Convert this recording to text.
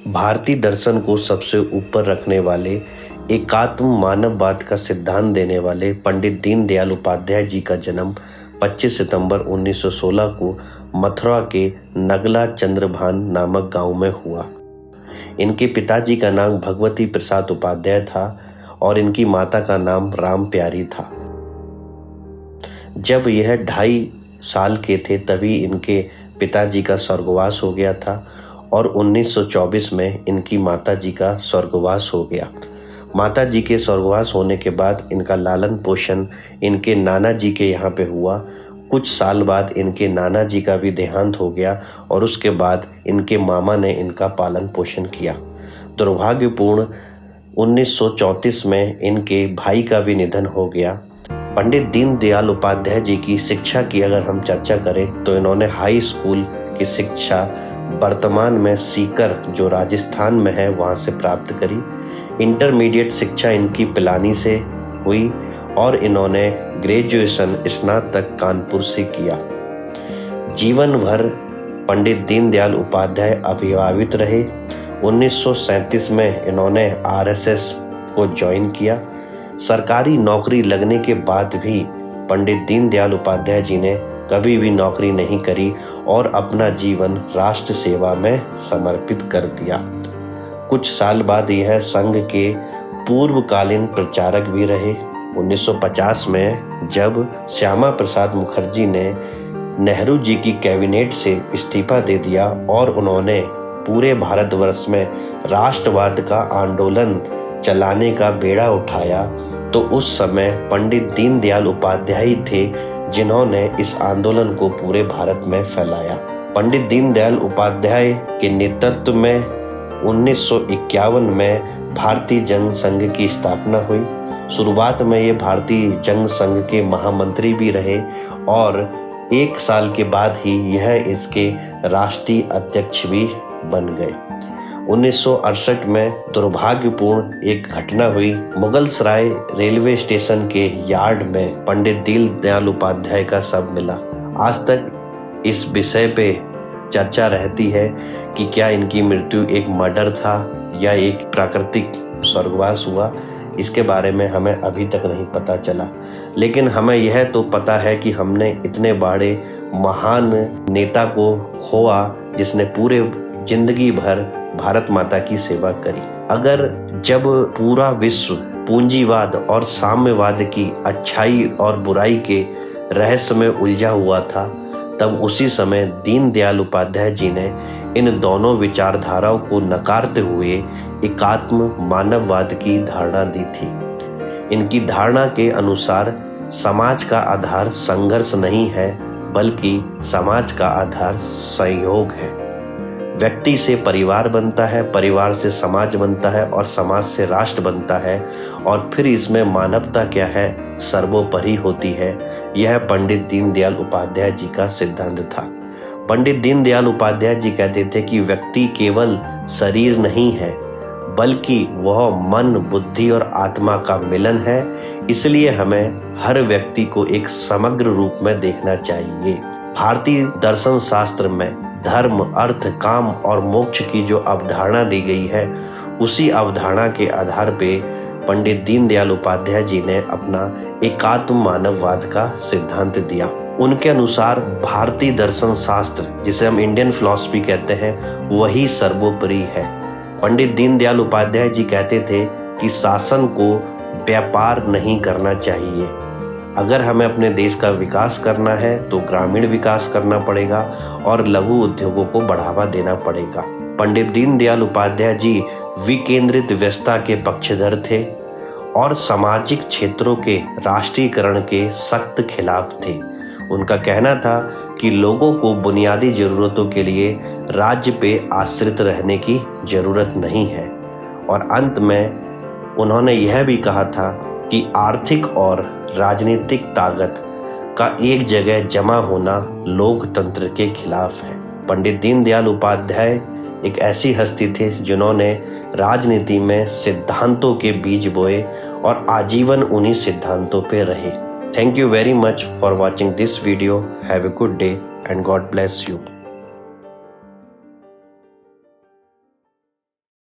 भारतीय दर्शन को सबसे ऊपर रखने वाले, एकात्म मानववाद का सिद्धांत देने वाले पंडित दीनदयाल उपाध्याय जी का जन्म 25 सितंबर 1916 को मथुरा के नगला चंद्रभान नामक गांव में हुआ। इनके पिताजी का नाम भगवती प्रसाद उपाध्याय था और इनकी माता का नाम राम प्यारी था। जब यह 2.5 साल के थे तभी इनके पिताजी का स्वर्गवास हो गया था और 1924 में इनकी माताजी का स्वर्गवास हो गया। माताजी के स्वर्गवास होने के बाद इनका लालन पोषण इनके नाना जी के यहाँ पे हुआ। कुछ साल बाद इनके नाना जी का भी देहांत हो गया और उसके बाद इनके मामा ने इनका पालन पोषण किया। दुर्भाग्यपूर्ण 1934 में इनके भाई का भी निधन हो गया। पंडित दीनदयाल उपाध्याय जी की शिक्षा की अगर हम चर्चा करें तो इन्होंने हाई स्कूल की शिक्षा वर्तमान में सीकर जो राजस्थान में है वहाँ से प्राप्त करी। इंटरमीडिएट शिक्षा इनकी पिलानी से हुई और इन्होंने ग्रेजुएशन स्नातक कानपुर से किया। जीवन भर पंडित दीनदयाल उपाध्याय अविवाहित रहे। 1937 में इन्होंने आरएसएस को ज्वाइन किया। सरकारी नौकरी लगने के बाद भी पंडित दीनदयाल उपाध्याय जी ने कभी भी नौकरी नहीं करी और अपना जीवन राष्ट्र सेवा में समर्पित कर दिया। कुछ साल बाद यह संघ के पूर्वकालीन प्रचारक भी रहे। 1950 में जब श्यामा प्रसाद मुखर्जी ने नेहरू जी की कैबिनेट से इस्तीफा दे दिया और उन्होंने पूरे भारतवर्ष में राष्ट्रवाद का आंदोलन चलाने का बेड़ा उठाया तो उस समय पंडित दीनदयाल उपाध्याय थे जिन्होंने इस आंदोलन को पूरे भारत में फैलाया। पंडित दीनदयाल उपाध्याय के नेतृत्व में 1951 में भारतीय जन संघ की स्थापना हुई। शुरुआत में ये भारतीय जन संघ के महामंत्री भी रहे और 1 साल के बाद ही यह इसके राष्ट्रीय अध्यक्ष भी बन गए। 1968 में दुर्भाग्यपूर्ण एक घटना हुई। मुगलसराय रेलवे स्टेशन के यार्ड में पंडित दीनदयाल उपाध्याय का शव मिला। आज तक इस विषय पे चर्चा रहती है कि क्या इनकी मृत्यु एक मर्डर था या एक प्राकृतिक स्वर्गवास हुआ। इसके बारे में हमें अभी तक नहीं पता चला, लेकिन हमें यह तो पता है कि हमने इतने बड़े महान नेता को खोआ जिसने पूरे जिंदगी भर भारत माता की सेवा करी। अगर जब पूरा विश्व पूंजीवाद और साम्यवाद की अच्छाई और बुराई के रहस्य में उलझा हुआ था तब उसी समय दीनदयाल उपाध्याय जी ने इन दोनों विचारधाराओं को नकारते हुए एकात्म मानववाद की धारणा दी थी। इनकी धारणा के अनुसार समाज का आधार संघर्ष नहीं है बल्कि समाज का आधार सहयोग है। व्यक्ति से परिवार बनता है, परिवार से समाज बनता है और समाज से राष्ट्र बनता है और फिर इसमें मानवता क्या है सर्वोपरि होती है। यह पंडित दीनदयाल उपाध्याय जी का सिद्धांत था। पंडित दीनदयाल उपाध्याय जी कहते थे कि व्यक्ति केवल शरीर नहीं है बल्कि वह मन, बुद्धि और आत्मा का मिलन है। इसलिए हमें हर व्यक्ति को एक समग्र रूप में देखना चाहिए। भारतीय दर्शन शास्त्र में धर्म, अर्थ, काम और मोक्ष की जो अवधारणा दी गई है उसी अवधारणा के आधार पे पंडित दीनदयाल उपाध्याय जी ने अपना एकात्म मानववाद का सिद्धांत दिया। उनके अनुसार भारतीय दर्शन शास्त्र जिसे हम इंडियन फिलॉसफी कहते हैं वही सर्वोपरि है। पंडित दीनदयाल उपाध्याय जी कहते थे कि शासन को व्यापार नहीं करना चाहिए। अगर हमें अपने देश का विकास करना है तो ग्रामीण विकास करना पड़ेगा और लघु उद्योगों को बढ़ावा देना पड़ेगा। पंडित दीनदयाल उपाध्याय जी विकेंद्रित व्यवस्था के पक्षधर थे और सामाजिक क्षेत्रों के राष्ट्रीयकरण के सख्त खिलाफ थे। उनका कहना था कि लोगों को बुनियादी जरूरतों के लिए राज्य पे आश्रित रहने की जरूरत नहीं है और अंत में उन्होंने यह भी कहा था कि आर्थिक और राजनीतिक ताकत का एक जगह जमा होना लोकतंत्र के खिलाफ है। पंडित दीनदयाल उपाध्याय एक ऐसी हस्ती थे जिन्होंने राजनीति में सिद्धांतों के बीज बोए और आजीवन उन्हीं सिद्धांतों पे रहे। Thank you very much for watching this video. Have a good day and God bless you.